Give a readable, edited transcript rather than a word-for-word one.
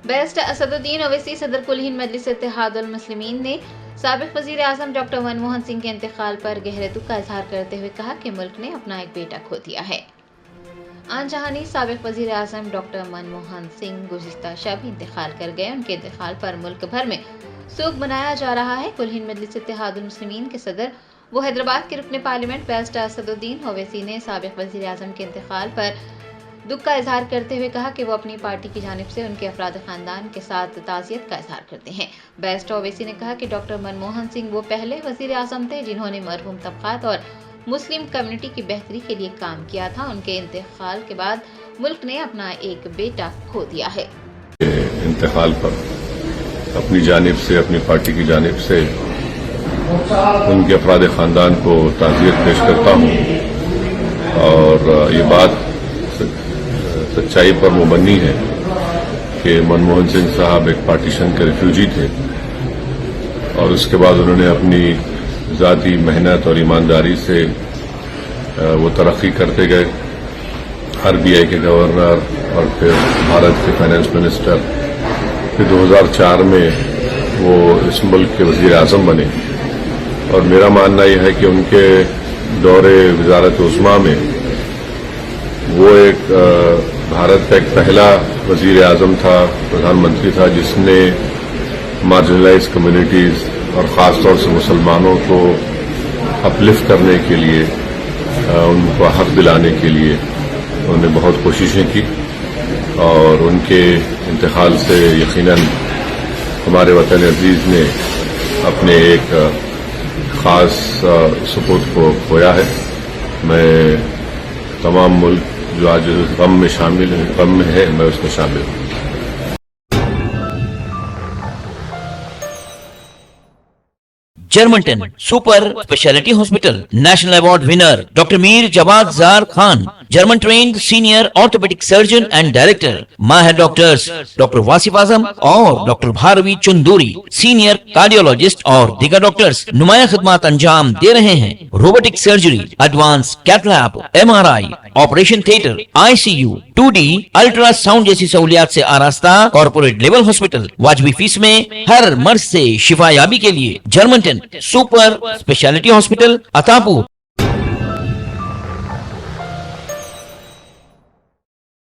Barrister Asaduddin Owaisi صدر کل ہند مجلس اتحاد المسلمین نے سابق وزیر اعظم ڈاکٹر منموہن سنگھ کے انتقال پر گہرے دکھ کا اظہار کرتے ہوئے کہا کہ ملک نے اپنا ایک بیٹا کھو دیا ہے۔ آن جہانی سابق وزیر اعظم ڈاکٹر منموہن سنگھ گزشتہ شب انتقال کر گئے۔ ان کے انتقال پر ملک بھر میں سوگ منایا جا رہا ہے۔ کل ہند مجلس اتحاد المسلمین کے صدر و حیدرآباد کے رکن پارلیمنٹ بیرسٹر اسدالدین اویسی نے سابق وزیر اعظم کے انتقال پر دکھ کا اظہار کرتے ہوئے کہا کہ وہ اپنی پارٹی کی جانب سے ان کے افراد خاندان کے ساتھ تعزیت کا اظہار کرتے ہیں۔ بیرسٹر اویسی نے کہا کہ ڈاکٹر منموہن سنگھ وہ پہلے وزیر اعظم تھے جنہوں نے مرحوم طبقات اور مسلم کمیونٹی کی بہتری کے لیے کام کیا تھا۔ ان کے انتقال کے بعد ملک نے اپنا ایک بیٹا کھو دیا ہے۔ انتقال پر اپنی جانب سے، اپنی پارٹی کی جانب سے ان کے افراد خاندان کو تعزیت پیش کرتا ہوں، اور یہ بات سچائی پر مبنی ہے کہ منموہن سنگھ صاحب ایک پارٹیشن کے ریفیوجی تھے، اور اس کے بعد انہوں نے اپنی ذاتی محنت اور ایمانداری سے وہ ترقی کرتے گئے۔ RBI کے گورنر اور پھر بھارت کے فائنانس منسٹر، پھر 2004 میں وہ اس ملک کے وزیر اعظم بنے، اور میرا ماننا یہ ہے کہ ان کے دور وزارت عظمیٰ میں وہ ایک بھارت کا ایک پہلا وزیر اعظم تھا، پردھان منتری تھا، جس نے مارجنلائز کمیونٹیز اور خاص طور سے مسلمانوں کو اپلفٹ کرنے کے لیے، ان کو حق دلانے کے لیے انہوں نے بہت کوششیں کی، اور ان کے انتقال سے یقیناً ہمارے وطن عزیز نے اپنے ایک خاص سپوت کو کھویا ہے۔ میں تمام ملک جو آج غم میں شامل ہے، غم میں ہے، میں اس میں شامل ہوں۔ Germanten super speciality hospital national award winner doctor Mir Jawad Zar Khan, German trained senior orthopaedic surgeon and director, ماہر ڈاکٹرز ڈاکٹر واصف اعظم اور doctor Bharavi Chanduri, senior cardiologist اور دیگر ڈاکٹرز نمایاں خدمات انجام دے رہے ہیں۔ Robotic surgery, advance cath lab, MRI، operation theatre, ICU، 2D ultrasound جیسی سہولیات سے آراستہ کارپوریٹ لیول ہاسپٹل، واجبی فیس میں ہر مرض سے شفا یابی کے لیے جرمنٹن سپر اسپیشلٹی ہاسپٹل، عطاپور۔